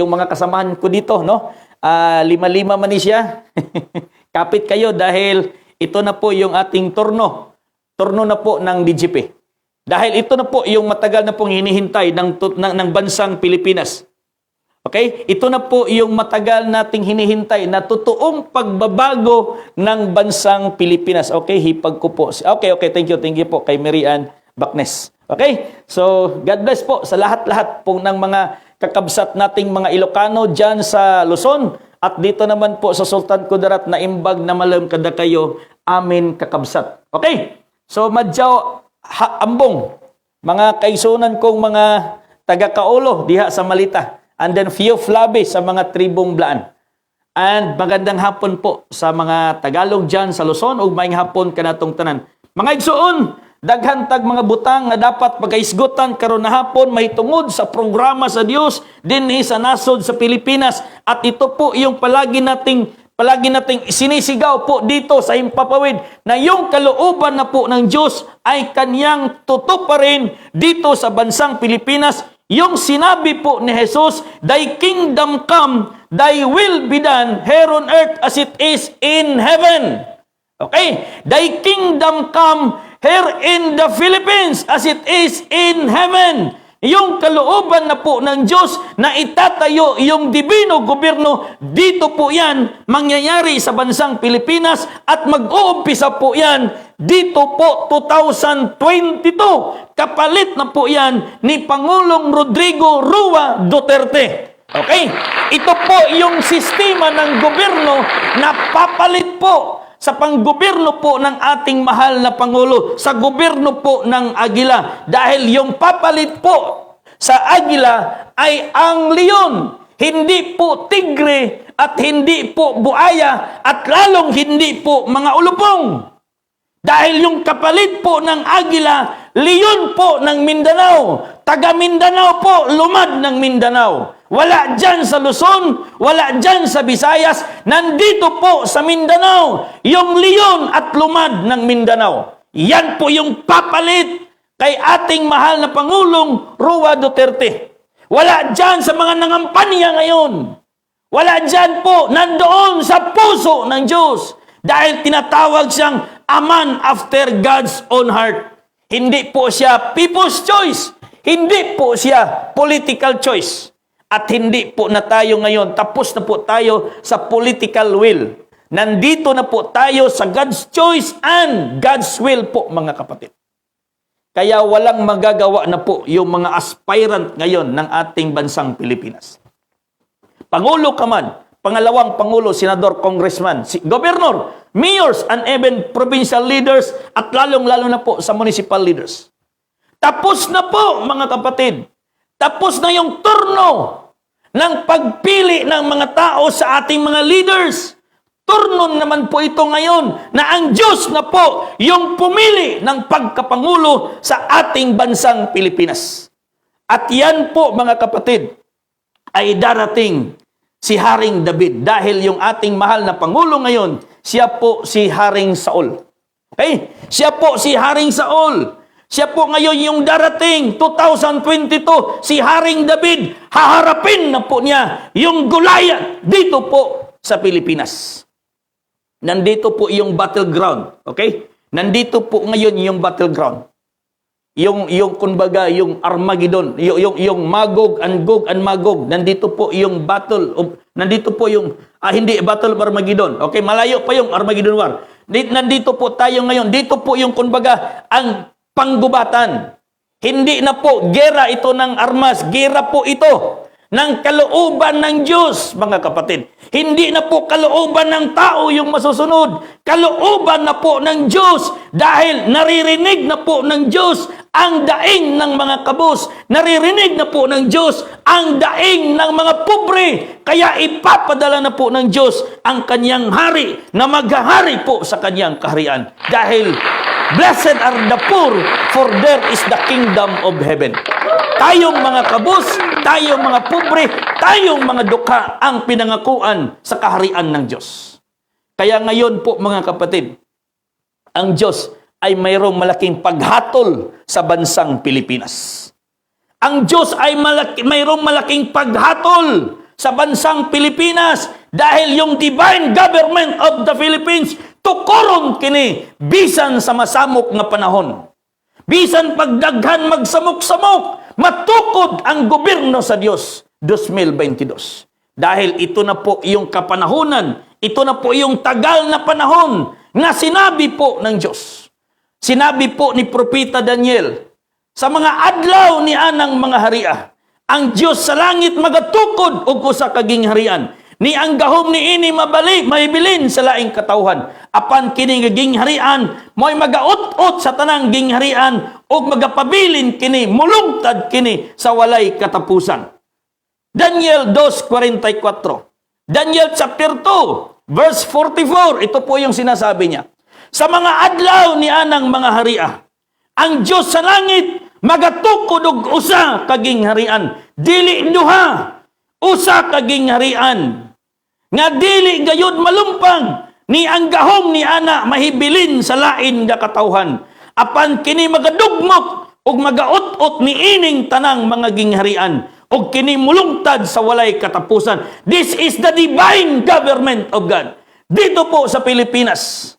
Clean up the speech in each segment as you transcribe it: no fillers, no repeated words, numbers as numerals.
yung mga kasamahan ko dito, no? Lima-lima man siya. Kapit kayo dahil ito na po yung ating turno. Turno na po ng DGP. Dahil ito na po yung matagal na pong hinihintay ng bansang Pilipinas. Okay? Ito na po yung matagal nating hinihintay na totoong pagbabago ng bansang Pilipinas. Okay? Hipag ko po. Okay. Thank you po kay Mary Ann Bacnes. Okay? So, God bless po sa lahat-lahat po ng mga kakabsat nating mga Ilocano dyan sa Luzon. At dito naman po sa Sultan Kudarat na imbag na malam kada kayo, amin kakabsat. Okay? So, madyaw ambong, mga kaisunan kong mga taga-Kaulo diha sa Malita. And then few flabi sa mga tribong Blaan. And magandang hapon po sa mga Tagalog dyan sa Luzon o maayong hapon kanatong tanan. Mga igsuon, daghantag mga butang na dapat pagaisgutan karon na hapon mahitungod sa programa sa Dios dinhi sa nasod sa Pilipinas. At ito po yung palagi nating sinisigaw po dito sa Himpapawid na yung kalooban na po ng Diyos ay kanyang tutuparin dito sa bansang Pilipinas. Yung sinabi po ni Jesus, "Thy kingdom come, thy will be done here on earth as it is in heaven." Okay? "Thy kingdom come here in the Philippines as it is in heaven." Yung kalooban na po ng Diyos na itatayo yung dibino gobyerno, dito po yan mangyayari sa bansang Pilipinas at mag-uumpisa po yan dito po 2022. Kapalit na po yan ni Pangulong Rodrigo Roa Duterte. Okay? Ito po yung sistema ng gobyerno na papalit po sa panggobyerno po ng ating mahal na Pangulo, sa gobyerno po ng Agila. Dahil yung papalit po sa Agila ay ang leon, hindi po tigre at hindi po buaya at lalong hindi po mga ulupong. Dahil yung kapalit po ng Agila, leon po ng Mindanao. Taga Mindanao po, lumad ng Mindanao. Wala dyan sa Luzon, wala dyan sa Visayas, nandito po sa Mindanao, yung leon at lumad ng Mindanao. Yan po yung papalit kay ating mahal na Pangulong Roa Duterte. Wala dyan sa mga nangampanya ngayon. Wala dyan po, nandoon sa puso ng Diyos. Dahil tinatawag siyang a man after God's own heart. Hindi po siya people's choice. Hindi po siya political choice. At hindi po na tayo ngayon, tapos na po tayo sa political will. Nandito na po tayo sa God's choice and God's will po, mga kapatid. Kaya walang magagawa na po yung mga aspirant ngayon ng ating bansang Pilipinas. Pangulo ka man, pangalawang Pangulo, Senador, Congressman, Governor, Mayors, and even provincial leaders at lalong-lalo na po sa municipal leaders. Tapos na po, mga kapatid. Tapos na yung turno ng pagpili ng mga tao sa ating mga leaders. Turno naman po ito ngayon na ang Diyos na po yung pumili ng pagkapangulo sa ating bansang Pilipinas. At yan po, mga kapatid, ay darating si Haring David. Dahil yung ating mahal na Pangulo ngayon, siya po si Haring Saul. Okay? Siya po si Haring Saul. Siya po ngayon yung darating, 2022, si Haring David, haharapin na po niya yung Goliath dito po sa Pilipinas. Nandito po yung battleground, okay? Nandito po ngayon yung battleground. Yung kumbaga, yung Armageddon, yung Magog and Magog, nandito po yung battle, nandito po yung, hindi, Battle of Armageddon, okay? Malayo pa yung Armageddon War. Nandito po tayo ngayon, dito po yung kumbaga, ang panggubatan. Hindi na po gera ito ng armas, gera po ito ng kalooban ng Diyos, mga kapatid. Hindi na po kalooban ng tao yung masusunod. Kalooban na po ng Diyos dahil naririnig na po ng Diyos ang daing ng mga kabos. Naririnig na po ng Diyos ang daing ng mga pobre. Kaya ipapadala na po ng Diyos ang kanyang hari na maghahari po sa kanyang kaharian. Dahil blessed are the poor, for there is the kingdom of heaven. Tayong mga kabos, tayong mga pobre, tayong mga dukha ang pinangakuan sa kaharian ng Diyos. Kaya ngayon po, mga kapatid, ang Diyos ay mayroong malaking paghatol sa bansang Pilipinas. Ang Diyos ay mayroong malaking paghatol sa bansang Pilipinas dahil yung divine government of the Philippines tukoron kini bisan sa masamok nga panahon. Bisan pagdaghan magsamok-samok, matukod ang gobyerno sa Dios 2022. Dahil ito na po yung kapanahunan, ito na po yung tagal na panahon na sinabi po ng Diyos. Sinabi po ni Propeta Daniel, sa mga adlaw ni anang mga haria, ang Diyos sa langit magatukod og usa ka gingharian. Ni ang gahom ni ini mahibilin sa laing katawhan. Apan kini nga gingharian, mo'y magaut-ut sa tanang gingharian og magapabilin kini, mulungtad kini sa walay katapusan. Daniel 2:44. Daniel chapter 2, verse 44. Ito po yung sinasabi niya. Sa mga adlaw ni anang mga haria, ang Diyos sa langit magatukod og usa ka gingharian, dili duha, usa ka gingharian nga dili gayud malumpang, ni ang gahom ni ana mahibilin sa lain nga katawhan. Apan kini magadugmok ug magaut-ut ni ining tanang mga gingharian ug kini mulungtad sa walay katapusan. This is the divine government of God. Dito po sa Pilipinas,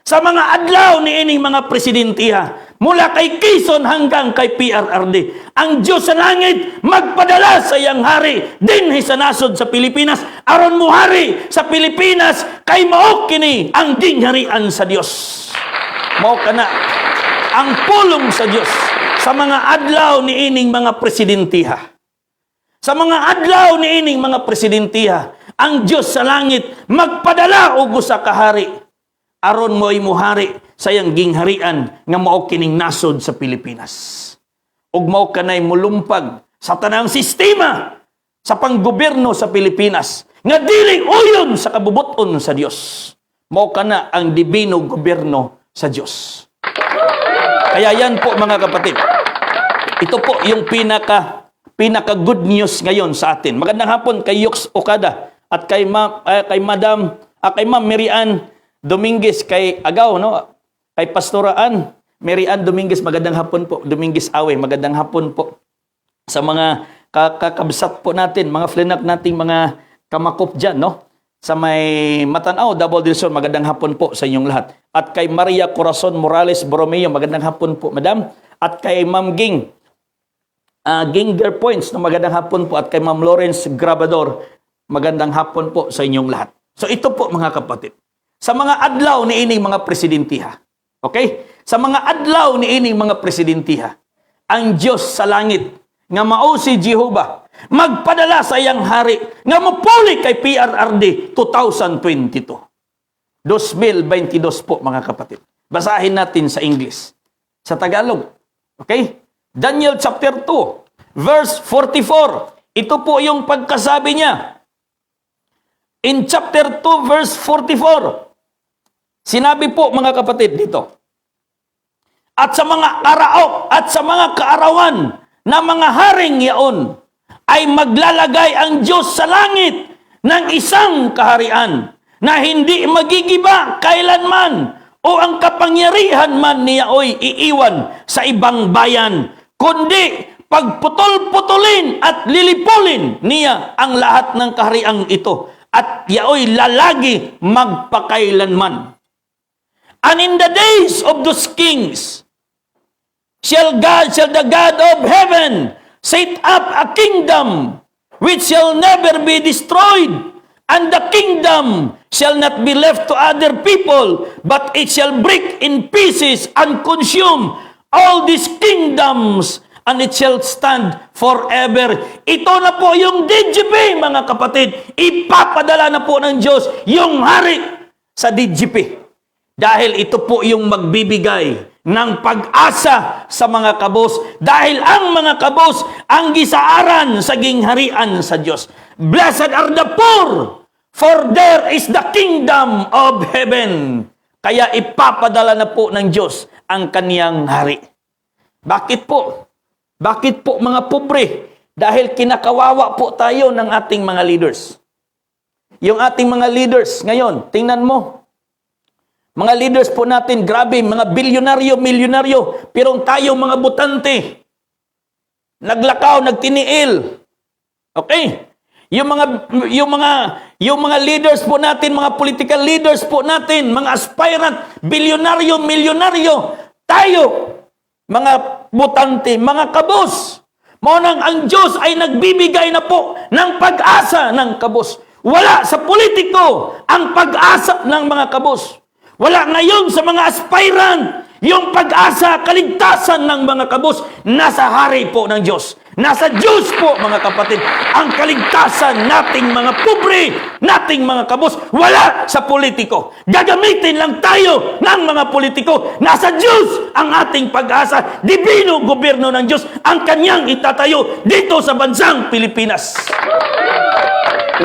sa mga adlaw ni ining mga presidentiha, mula kay Quezon hanggang kay PRRD, ang Diyos sa langit magpadala sa iyang hari dinhi sa nasod sa Pilipinas, aron muhari sa Pilipinas kay mao kini ang gingharian sa Dios. Mao kana ang pulong sa Dios sa mga adlaw ni ining mga presidentiha. Sa mga adlaw ni ining mga presidentiha, ang Diyos sa langit magpadala og usa ka hari aron mo'y muhari sa iyang gingharian nga mao kining nasod sa Pilipinas. Ug mao kanay mulumpag sa tanang sistema sa panggobyerno sa Pilipinas nga dili uyon sa kabubuton sa Dios. Mao kana ang dibino gobyerno sa Dios. Kaya yan po mga kapatid. Ito po yung pinaka good news ngayon sa atin. Magandang hapon kay Yox Okada at kay Ma'am Mary Ann Dominguez, kay Agaw, no? Kay Pastoraan, Mary Ann Dominguez, magandang hapon po. Dominguez Awe, magandang hapon po. Sa mga kakabsat po natin, mga flinak nating mga kamakop dyan, no? Sa may Matanao, Davao del Sur, magandang hapon po sa inyong lahat. At kay Maria Corazon Morales Borromeo, magandang hapon po, madam. At kay Ma'am Ginger Points, no? Magandang hapon po. At kay Ma'am Lawrence Grabador, magandang hapon po sa inyong lahat. So ito po mga kapatid. Sa mga adlaw ni ining mga presidentiha. Okay? Sa mga adlaw ni ining mga presidentiha, ang Diyos sa langit, nga mao si Jehovah, magpadala sa iyang hari, nga mapuli kay PRRD 2022. 2022 po mga kapatid. Basahin natin sa English. Sa Tagalog. Okay? Daniel chapter 2, verse 44. Ito po yung pagkasabi niya. In chapter 2, verse 44, sinabi po mga kapatid dito, at sa mga karaok at sa mga kaarawan na mga haring yaon ay maglalagay ang Diyos sa langit ng isang kaharian na hindi magigiba kailanman o ang kapangyarihan man niya oy iiwan sa ibang bayan, kundi pagputol-putulin at lilipulin niya ang lahat ng kahariang ito at yaoy lalagi magpakailanman. And in the days of those kings, shall the God of heaven set up a kingdom which shall never be destroyed, and the kingdom shall not be left to other people, but it shall break in pieces and consume all these kingdoms, and it shall stand forever. Ito na po yung DGP, mga kapatid. Ipapadala na po ng Diyos yung hari sa DGP. Dahil ito po yung magbibigay ng pag-asa sa mga kabos. Dahil ang mga kabos ang gisaaran sa gingharian sa Diyos. Blessed are the poor, for there is the kingdom of heaven. Kaya ipapadala na po ng Diyos ang kaniyang hari. Bakit po? Bakit po mga pobre? Dahil kinakawawa po tayo ng ating mga leaders. Yung ating mga leaders ngayon, tingnan mo. Mga leaders po natin, grabe, mga bilyonaryo, milyonaryo, pero tayo mga butante, naglakaw, nagtiniil. Okay? yung mga leaders po natin, mga political leaders po natin, mga aspirant, bilyonaryo, milyonaryo, tayo, mga butante, mga kabos. Maunang ang Diyos ay nagbibigay na po ng pag-asa ng kabos. Wala sa politiko ang pag-asa ng mga kabos. Wala ngayon sa mga aspirant yung pag-asa, kaligtasan ng mga kabos. Nasa hari po ng Diyos. Nasa Diyos po, mga kapatid. Ang kaligtasan nating mga pobre, nating mga kabos, wala sa politiko. Gagamitin lang tayo ng mga politiko. Nasa Diyos ang ating pag-asa. Divino gobyerno ng Diyos ang kanyang itatayo dito sa bansang Pilipinas.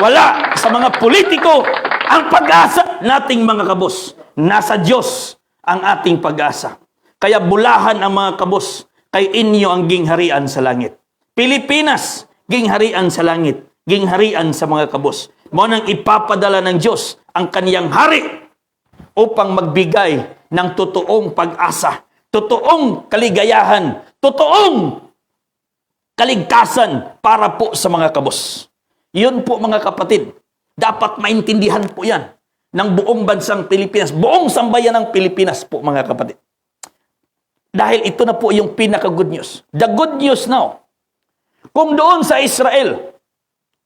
Wala sa mga politiko ang pag-asa nating mga kabos. Nasa Diyos ang ating pag-asa. Kaya bulahan ang mga kabos, kay inyo ang gingharian sa langit. Pilipinas, gingharian sa langit, gingharian sa mga kabos. Mo nang ipapadala ng Diyos ang kaniyang hari upang magbigay ng totoong pag-asa, totoong kaligayahan, totoong kaligtasan para po sa mga kabos. Yun po mga kapatid, dapat maintindihan po yan ng buong bansang Pilipinas, buong sambayan ng Pilipinas po mga kapatid. Dahil ito na po yung pinaka-good news. The good news now, kung doon sa Israel,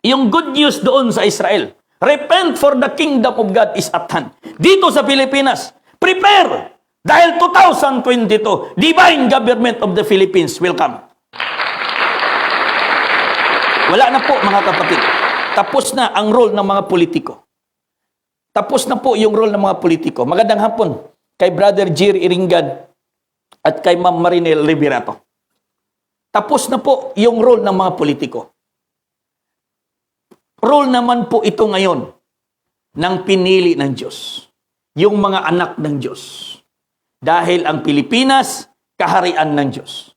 yung good news doon sa Israel, repent for the kingdom of God is at hand. Dito sa Pilipinas, prepare! Dahil 2022, divine government of the Philippines will come. Wala na po mga kapatid. Tapos na ang role ng mga politiko. Tapos na po yung role ng mga politiko. Magandang hapon kay Brother Jerry Iringan at kay Ma'am Marinel Riverato. Tapos na po yung role ng mga politiko. Role naman po ito ngayon ng pinili ng Diyos. Yung mga anak ng Diyos. Dahil ang Pilipinas, kaharian ng Diyos.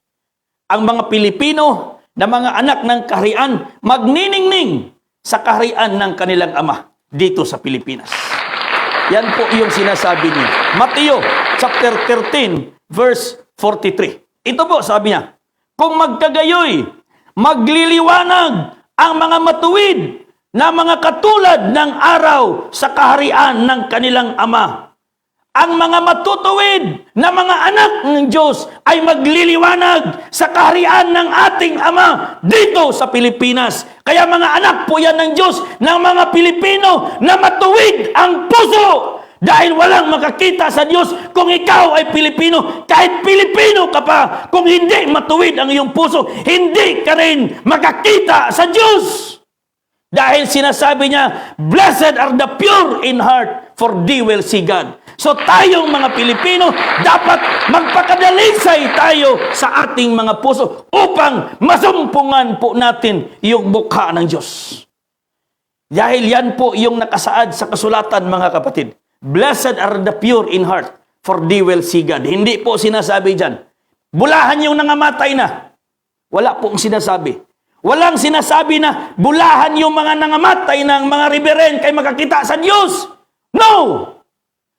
Ang mga Pilipino na mga anak ng kaharian, magniningning sa kaharian ng kanilang ama dito sa Pilipinas. Yan po yung sinasabi niya. Mateo chapter 13 verse 43. Ito po sabi niya, kung magkagayoy, magliliwanag ang mga matuwid na mga katulad ng araw sa kaharian ng kanilang ama. Ang mga matutuwid na mga anak ng Diyos ay magliliwanag sa kaharian ng ating Ama dito sa Pilipinas. Kaya mga anak po yan ng Diyos, ng mga Pilipino na matuwid ang puso. Dahil walang makakita sa Diyos kung ikaw ay Pilipino. Kahit Pilipino ka pa, kung hindi matuwid ang iyong puso, hindi ka rin makakita sa Diyos. Dahil sinasabi niya, blessed are the pure in heart, for they will see God. So tayong mga Pilipino, dapat magpakadalisay tayo sa ating mga puso upang masumpungan po natin yung mukha ng Diyos. Dahil yan po yung nakasaad sa kasulatan mga kapatid. Blessed are the pure in heart, for they will see God. Hindi po sinasabi dyan, bulahan yung nangamatay na. Wala pong sinasabi. Walang sinasabi na bulahan yung mga nangamatay ng mga riberen kay makakita sa Diyos. No!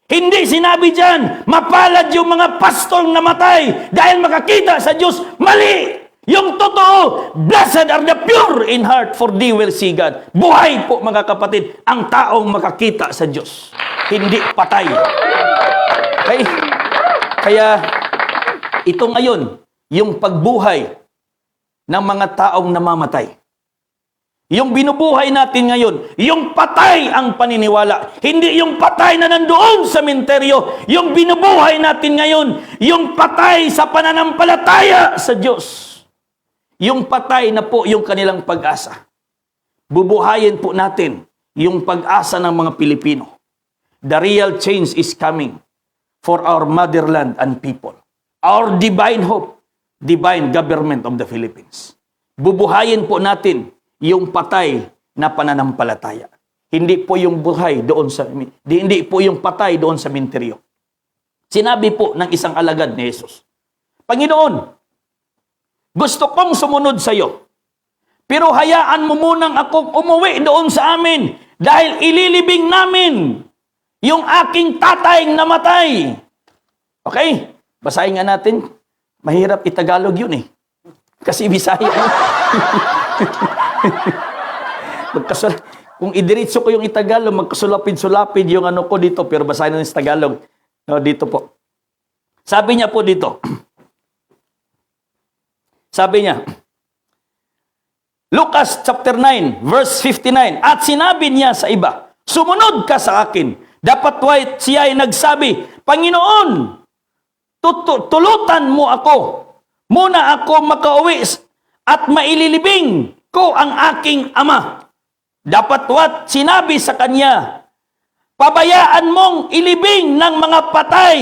Hindi sinabi dyan, mapalad yung mga pastong namatay dahil makakita sa Diyos. Mali! Yung totoo, blessed are the pure in heart, for they will see God. Buhay po mga kapatid, ang taong makakita sa Diyos. Hindi patay. Okay? Kaya, ito ngayon, yung pagbuhay ng mga taong namamatay. Yung binubuhay natin ngayon, yung patay ang paniniwala. Hindi yung patay na nandoon sa sementeryo. Yung binubuhay natin ngayon, yung patay sa pananampalataya sa Diyos. Yung patay na po yung kanilang pag-asa. Bubuhayin po natin yung pag-asa ng mga Pilipino. The real change is coming for our motherland and people. Our divine hope, divine government of the Philippines. Bubuhayin po natin yung patay na pananampalataya. Hindi po yung buhay doon sa hindi po yung patay doon sa sementeryo. Sinabi po ng isang alagad ni Jesus, Panginoon, gusto kong sumunod sa iyo. Pero hayaan mo munang akong umuwi doon sa amin dahil ililibing namin yung aking tatayng namatay. Okay? Basahin nga natin. Mahirap itagalog yun eh. Kasi Bisaya. Kung idiretso ko yung Itagalog, magkasulapid-sulapid yung ano ko dito, pero basahin natin sa Tagalog. No, dito po. Sabi niya po dito. Sabi niya, Lucas chapter 9, verse 59, at sinabi niya sa iba, sumunod ka sa akin. Dapat siya ay nagsabi, Panginoon, tulutan mo ako. Muna ako makauwi at maililibing ko ang aking ama. Dapat sinabi sa kanya, pabayaan mong ilibing ng mga patay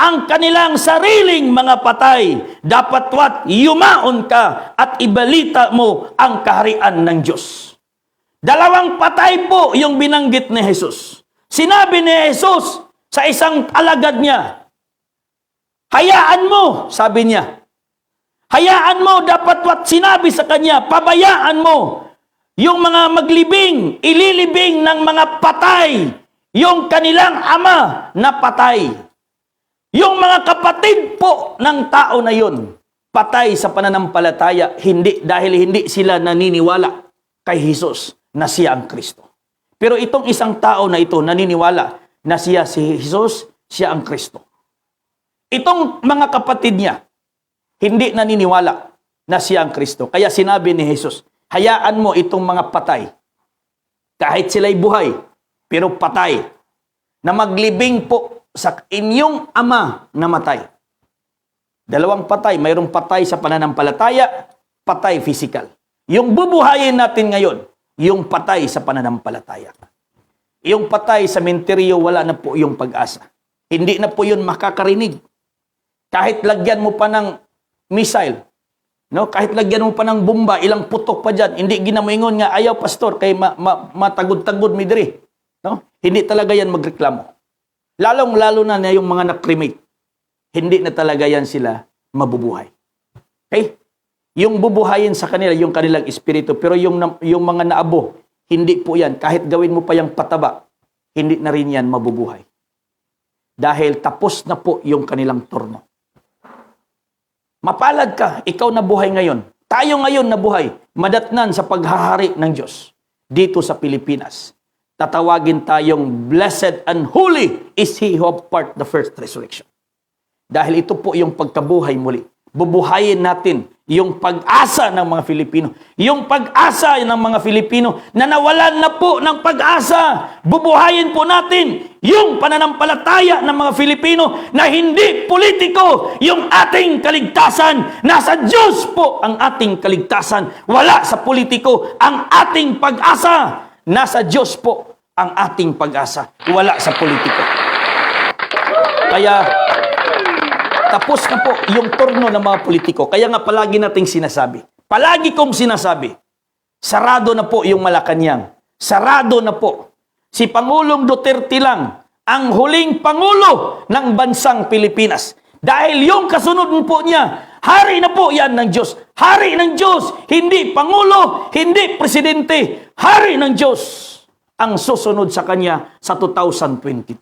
ang kanilang sariling mga patay. Dapat yumaon ka at ibalita mo ang kaharian ng Diyos. Dalawang patay po yung binanggit ni Jesus. Sinabi ni Jesus sa isang alagad niya, hayaan mo, sabi niya. Hayaan mo, dapat sinabi sa kanya, pabayaan mo yung mga maglibing, ililibing ng mga patay, yung kanilang ama na patay. Yung mga kapatid po ng tao na yun, patay sa pananampalataya, dahil hindi sila naniniwala kay Jesus na siya ang Kristo. Pero itong isang tao na ito naniniwala na siya si Jesus, siya ang Kristo. Itong mga kapatid niya, hindi naniniwala na siya ang Kristo. Kaya sinabi ni Jesus, hayaan mo itong mga patay, kahit sila'y buhay, pero patay, na maglibing po sa inyong ama na matay. Dalawang patay, mayroong patay sa pananampalataya, patay physical. Yung bubuhayin natin ngayon, yung patay sa pananampalataya. Yung patay sa menteryo, wala na po yung pag-asa. Hindi na po yun makakarinig. Kahit lagyan mo pa ng missile, no? Kahit lagyan mo pa ng bomba, ilang putok pa dyan, hindi ginamingon nga, ayaw pastor, kay matagod-tagod midri. No? Hindi talaga yan magreklamo. Lalong-lalo na yung mga na-cremate. Hindi na talaga yan sila mabubuhay. Okay? Yung bubuhayin sa kanila, yung kanilang espiritu, pero yung mga naabo, hindi po yan. Kahit gawin mo pa yung pataba, hindi na rin yan mabubuhay. Dahil tapos na po yung kanilang turno. Mapalad ka, ikaw na buhay ngayon. Tayo ngayon na buhay, madatnan sa paghahari ng Diyos dito sa Pilipinas. Tatawagin tayong blessed and holy is He who have part the first resurrection. Dahil ito po yung pagkabuhay muli. Bubuhayin natin yung pag-asa ng mga Filipino. Yung pag-asa ng mga Filipino na nawalan na po ng pag-asa. Bubuhayin po natin yung pananampalataya ng mga Filipino na hindi politiko yung ating kaligtasan. Nasa Diyos po ang ating kaligtasan. Wala sa politiko ang ating pag-asa. Nasa Diyos po ang ating pag-asa. Wala sa politiko. Kaya tapos na po yung turno ng mga politiko. Kaya nga palagi nating sinasabi. Palagi kong sinasabi. Sarado na po yung Malacanang. Sarado na po. Si Pangulong Duterte lang ang huling Pangulo ng bansang Pilipinas. Dahil yung kasunod po niya, hari na po yan ng Diyos. Hari ng Diyos. Hindi Pangulo, hindi Presidente. Hari ng Diyos ang susunod sa kanya sa 2022.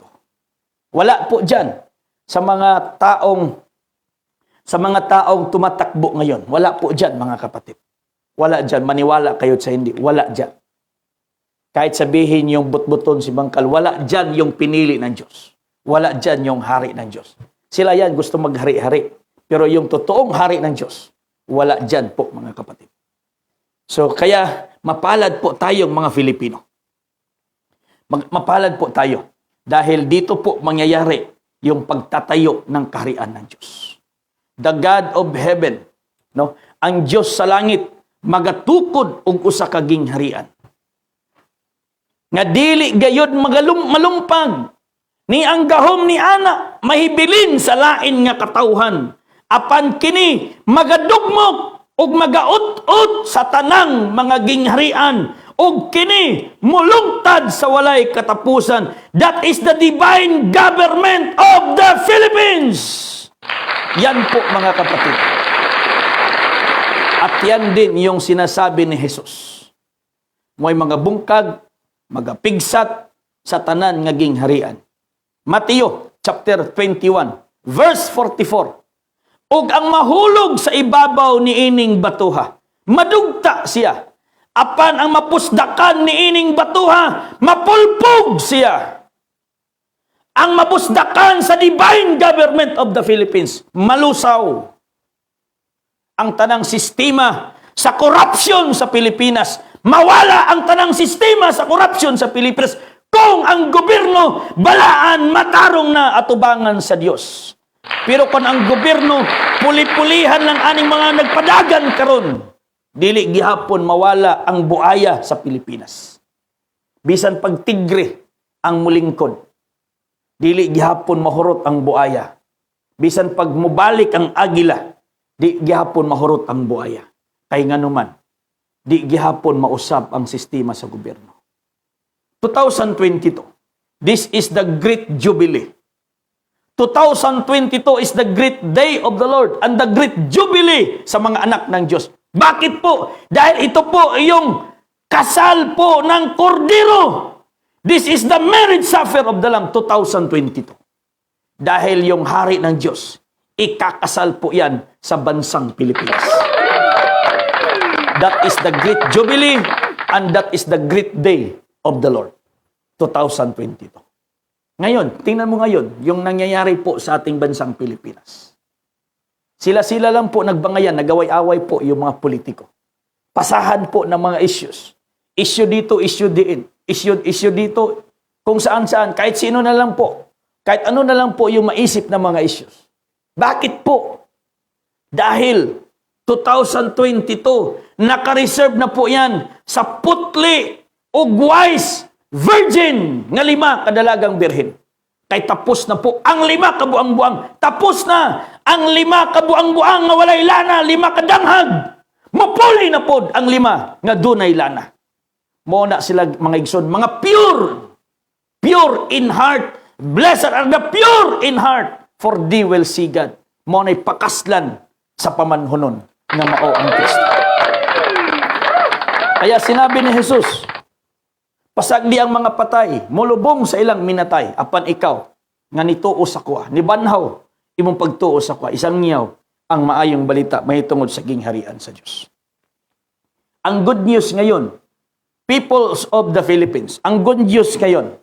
Wala po dyan. Sa mga taong tumatakbo ngayon. Wala po dyan, mga kapatid. Wala dyan. Maniwala kayo sa hindi. Wala dyan. Kahit sabihin yung butbuton si Bangkal, wala dyan yung pinili ng Diyos. Wala dyan yung hari ng Diyos. Sila yan gusto maghari-hari. Pero yung totoong hari ng Diyos, wala dyan po, mga kapatid. So, kaya mapalad po tayong mga Filipino. Mapalad po tayo. Dahil dito po mangyayari yung pagtatayo ng kaharian ng Diyos. The God of heaven, no? Ang Diyos sa langit, magatukod og usa ka gingharian. Nga dili gayud malumpag, ni ang gahom ni ana, mahibilin sa lain nga katawhan. Apan kini, magadugmok og magaut-ut sa tanang mga gingharian, og kini mulungtad sa walay katapusan. That is the divine government of the Philippines. Yan po, mga kapatid. At yan din yung sinasabi ni Jesus. May mga bungkag, magapigsat sa tanan nga gingharian. Mateo chapter 21 verse 44. Og ang mahulog sa ibabaw ni ining batuha, madugta siya. apan ang mapusdakan ni ining batuha, mapulpog siya. Ang mapusdakan sa divine government of the Philippines, malusaw. Ang tanang sistema sa corruption sa Pilipinas, mawala ang tanang sistema sa corruption sa Pilipinas kung ang gobyerno balaan matarong na atubangan sa Dios. Pero kung ang gobyerno puli-pulihan ng aning mga nagpadagan karon, dili gihapon mawala ang buaya sa Pilipinas. Bisan pag tigre ang mulingkod, dili gihapon mahurot ang buaya. Bisan pag mubalik ang agila, di gihapon mahurot ang buaya. Kay nganuman, di gihapon mausab ang sistema sa gobyerno. 2022, this is the great jubilee. 2022 is the great day of the Lord and the great jubilee sa mga anak ng Diyos. Bakit po? Dahil ito po yung kasal po ng kordero. This is the marriage supper of the Lamb 2022. Dahil yung hari ng Diyos, ikakasal po yan sa bansang Pilipinas. That is the great jubilee and that is the great day of the Lord 2022. Ngayon, tingnan mo ngayon, yung nangyayari po sa ating bansang Pilipinas. Sila-sila lang po nagbangayan, nagaway-away po yung mga politiko. Pasahan po ng mga issues. Issue dito, issue diin. Issue dito, kung saan-saan, kahit sino na lang po. Kahit ano na lang po yung maisip ng mga issues. Bakit po? Dahil 2022, naka-reserve na po yan sa putli o wise virgin nga 5 kadalagang birhen. Kay tapos na po ang 5 kabuang-buang. Tapos na ang 5 kabuang-buang nga walay lana, 5 kadanghag. Mapuli na pod ang 5 nga dunay lana. Mo na sila mga igsoon, mga pure in heart. Blessed are the pure in heart, for they will see God. Mo na'y pakaslan sa pamanhonon nga mao ang Kristo. Kaya sinabi ni Jesus, pasagdi ang mga patay, mulubong sa ilang minatay, apan ikaw, nga nituo sa kuha, nibanhaw, imong pagtuo sa kuha, isang ngiyaw, ang maayong balita, mahitungod sa gingharian sa Diyos. Ang good news ngayon, peoples of the Philippines, ang good news ngayon,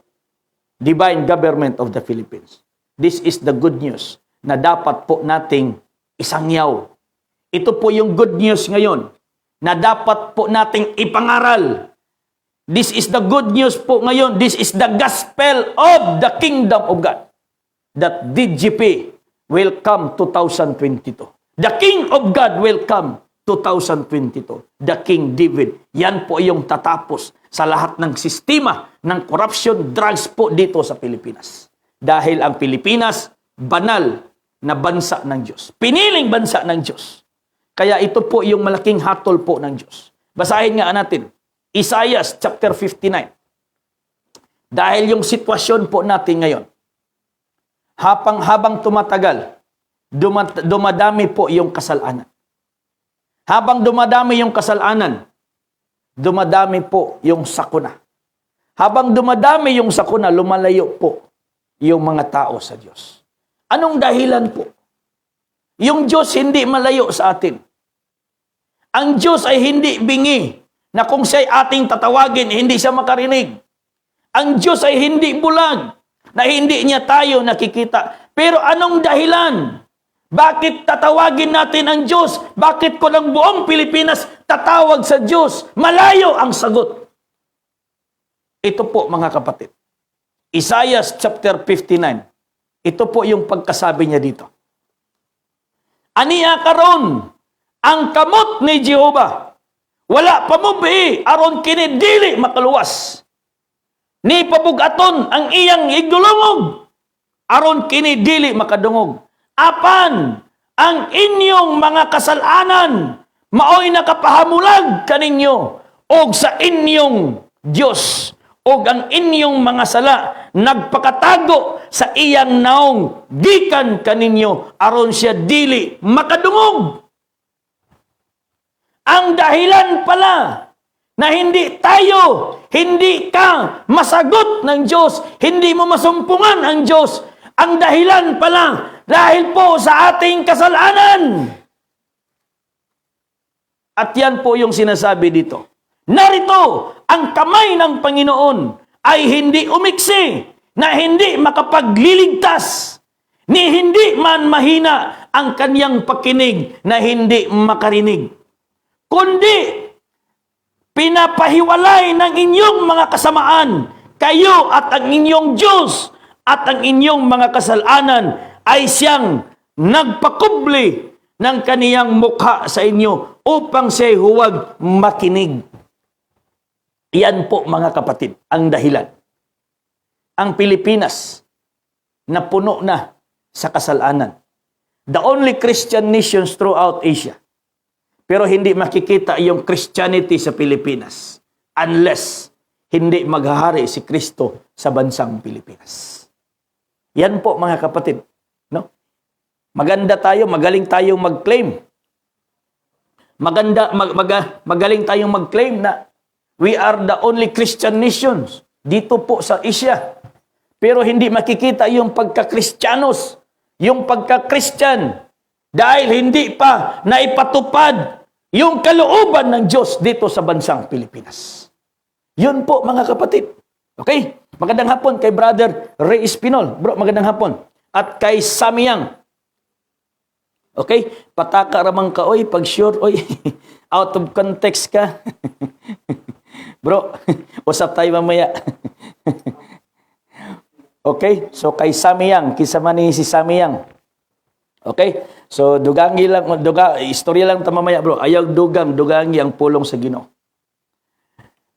divine government of the Philippines. This is the good news na dapat po nating isangyaw. Ito po yung good news ngayon na dapat po nating ipangaral. This is the good news po ngayon. This is the gospel of the kingdom of God. That DGP will come 2022. The King of God will come 2022. The King David. Yan po yung tatapos sa lahat ng sistema ng corruption, drugs po dito sa Pilipinas. Dahil ang Pilipinas, banal na bansa ng Diyos. Piniling bansa ng Diyos. Kaya ito po yung malaking hatol po ng Diyos. Basahin nga natin. Isaiah chapter 59. Dahil yung sitwasyon po natin ngayon, habang tumatagal, dumadami po yung kasalanan. Habang dumadami yung kasalanan, dumadami po yung sakuna. Habang dumadami yung sakuna, lumalayo po yung mga tao sa Diyos. Anong dahilan po? Yung Diyos hindi malayo sa atin. Ang Diyos ay hindi bingi na kung siya'y ating tatawagin, hindi siya makarinig. Ang Diyos ay hindi bulag na hindi niya tayo nakikita. Pero anong dahilan? Bakit tatawagin natin ang Diyos? Bakit ko ng buong Pilipinas tatawag sa Diyos? Malayo ang sagot. Ito po mga kapatid. Isaiah chapter 59. Ito po yung pagkasabi niya dito. Aniya karon ang kamot ni Jehova. Wala pa mo bi, aron kini dili makaluwas. Ni pabugaton ang iyang igdulungog, aron kini dili makadungog. Apan ang inyong mga kasalanan, maoy nakapahamulag kaninyo, og sa inyong Diyos, og ang inyong mga sala, nagpakatago sa iyang naong, gikan kaninyo, aron siya dili makadungog. Ang dahilan pala na hindi ka masagot ng Diyos, hindi mo masumpungan ang Diyos, ang dahilan pala dahil po sa ating kasalanan. At yan po yung sinasabi dito. Narito, ang kamay ng Panginoon ay hindi umiksi, na hindi makapagliligtas, ni hindi man mahina ang kanyang pakinig na hindi makarinig, kundi pinapahiwalay ng inyong mga kasamaan, kayo at ang inyong Diyos at ang inyong mga kasalanan ay siyang nagpakubli ng kaniyang mukha sa inyo upang siya'y huwag makinig. Yan po mga kapatid, ang dahilan. Ang Pilipinas na puno na sa kasalanan. The only Christian nations throughout Asia. Pero hindi makikita yung Christianity sa Pilipinas unless hindi maghahari si Kristo sa bansang Pilipinas. Yan po mga kapatid. No? Maganda tayo, magaling tayong mag-claim. Magaling tayong mag-claim na we are the only Christian nations dito po sa Asia. Pero hindi makikita yung pagka-Kristyanos, yung pagka-Christian, dahil hindi pa naipatupad yung kalooban ng Diyos dito sa bansang Pilipinas. Yun po mga kapatid. Okay? Magandang hapon kay Brother Ray Espinol. Bro, magandang hapon. At kay Samyang. Okay? Pataka ramang ka, oy, pag sure, oy, out of context ka. Bro, usap tayo mamaya. Okay? So, kay Samyang, kisama ni si Samyang. Okay? So, dugangi lang, istorya lang mamaya, bro. Ayaw dugangi ang pulong sa Ginoo.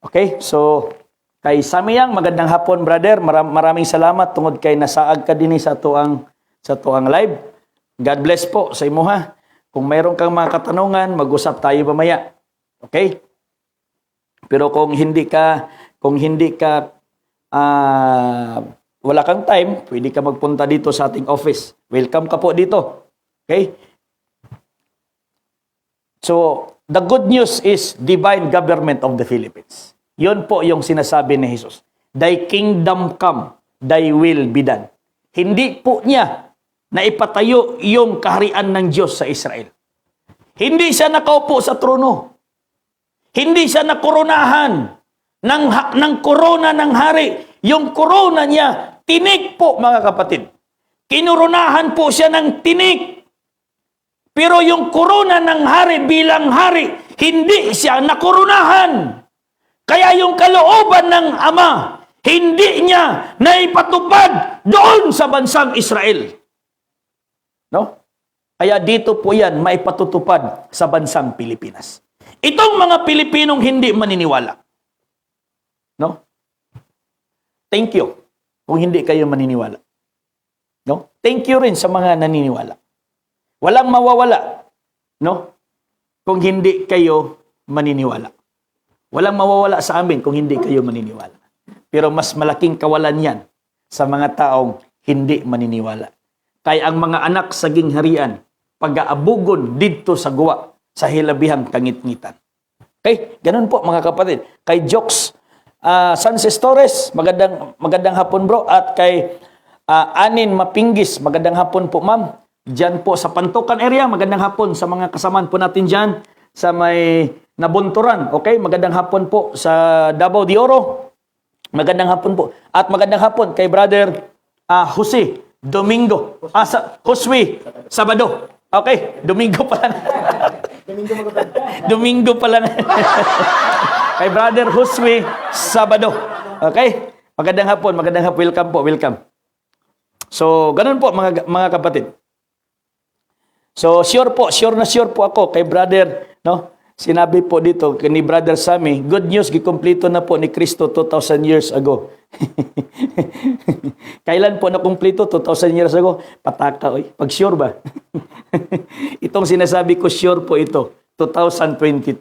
Okay? So, kay Samyang, magandang hapon, brother. Maraming salamat tungod kay nasaag ka din sa tuang live. God bless po sa imo ha. Kung mayroon kang mga katanungan, mag-usap tayo mamaya. Okay? Pero kung hindi ka wala kang time, pwede ka magpunta dito sa ating office. Welcome ka po dito. Okay? So, the good news is divine government of the Philippines. Yun po yung sinasabi ni Jesus. Thy kingdom come, thy will be done. Hindi po niya na ipatayo yung kaharian ng Diyos sa Israel. Hindi siya nakaupo sa trono. Hindi siya nakoronahan ng korona ng hari. Yung korona niya, tinik po mga kapatid. Kinuronahan po siya ng tinik. Pero yung korona ng hari bilang hari, hindi siya nakoronahan. Kaya yung kalooban ng Ama, hindi niya naipatupad doon sa bansang Israel. No? Kaya dito po yan maipatutupad sa bansang Pilipinas. Itong mga Pilipinong hindi maniniwala. No? Thank you kung hindi kayo maniniwala. No? Thank you rin sa mga naniniwala. Walang mawawala, no? Kung hindi kayo maniniwala. Walang mawawala sa amin kung hindi kayo maniniwala. Pero mas malaking kawalan yan sa mga taong hindi maniniwala. Kaya ang mga anak sa gingharian, pag-aabugon dito sa guwa, sa hilabihang kangit-ngitan. Okay? Ganun po mga kapatid. Kay Jokes Sances Torres, magandang hapon bro. At kay Anin Mapinggis, magandang hapon po ma'am. Diyan po sa Pantukan area, magandang hapon sa mga kasamaan po natin dyan sa may Nabunturan. Okay? Magandang hapon po sa Davao de Oro. Magandang hapon po. At magandang hapon kay brother Jose Domingo. Josue Sabado. Okay? Domingo pa lang. Domingo pa lang. Kay brother Josue Sabado. Okay? Magandang hapon. Welcome po. Welcome. So, ganun po mga kapatid. So, sure po ako kay brother, no? Sinabi po dito ni Brother Sammy, good news, gikumpleto na po ni Kristo 2,000 years ago. Kailan po nakumpleto? 2,000 years ago? Pataka, oy. Pag sure ba? Itong sinasabi ko, sure po ito. 2022.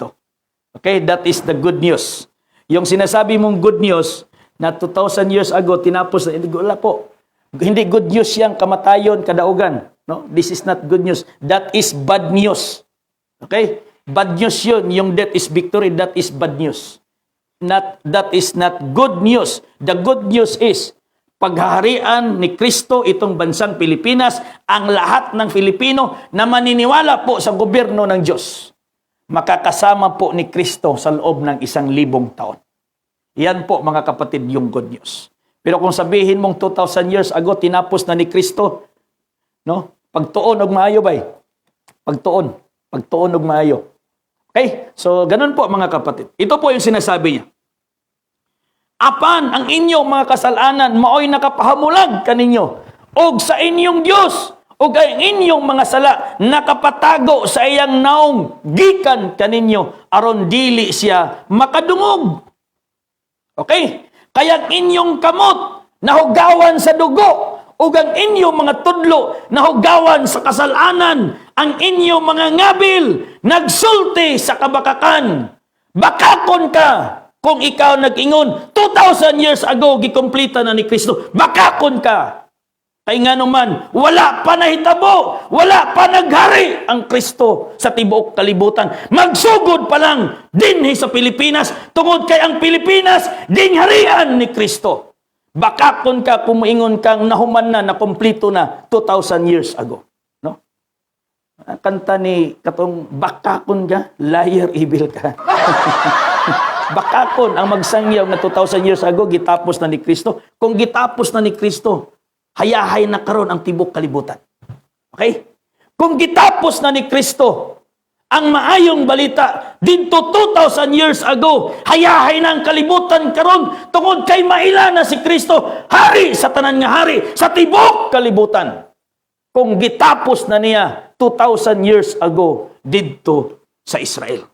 Okay, that is the good news. Yung sinasabi mong good news na 2,000 years ago, tinapos na, wala po. Hindi good news yang kamatayon, kadaugan. No? This is not good news. That is bad news. Okay? Bad news yun. Yung death is victory, that is bad news. That is not good news. The good news is, paghaharian ni Kristo itong bansang Pilipinas, ang lahat ng Pilipino na maniniwala po sa gobyerno ng Diyos. makakasama po ni Kristo sa loob ng 1,000 taon. Yan po mga kapatid yung good news. Pero kung sabihin mong 2,000 years ago, tinapos na ni Kristo, no? Pagtuon og maayo bay. Pagtuon og maayo. Okay? So, ganun po mga kapatid. Ito po yung sinasabi niya. Apan ang inyong mga kasalanan maoy nakapahamulag kaninyo og sa inyong Dios ug ang inyong mga sala nakapatago sa iyang naong gikan kaninyo aron dili siya makadungog. Okay? Kaya inyong kamot nahugawan sa dugo ug ang inyong mga tudlo nahugawan sa kasalanan, ang inyong mga ngabil nagsulti sa kabakakan. Bakakon ka kung ikaw nag-ingon 2,000 years ago gikompleta na ni Kristo. Bakakon ka. Kaya nga naman, wala pa nahitabo, wala pa naghari ang Kristo sa tibuok kalibutan. Magsugod pa lang dinhi sa Pilipinas, tungod kay ang Pilipinas dingharian ni Kristo. Bakakon ka kung moingon kang nahuman na kompleto na 2,000 years ago. No? Kanta ni katong bakakon ka, liar, evil ka. Bakakon ang magsangyaw na 2,000 years ago, gitapos na ni Kristo. Kung gitapos na ni Kristo, hayahay na karon ang tibok kalibutan. Okay? Kung gitapos na ni Kristo ang maayong balita dito 2,000 years ago, hayahay na ang kalibutan karon tungod kay maila na si Kristo, hari sa tanan nga hari sa tibok kalibutan. Kung gitapos na niya 2,000 years ago dito sa Israel.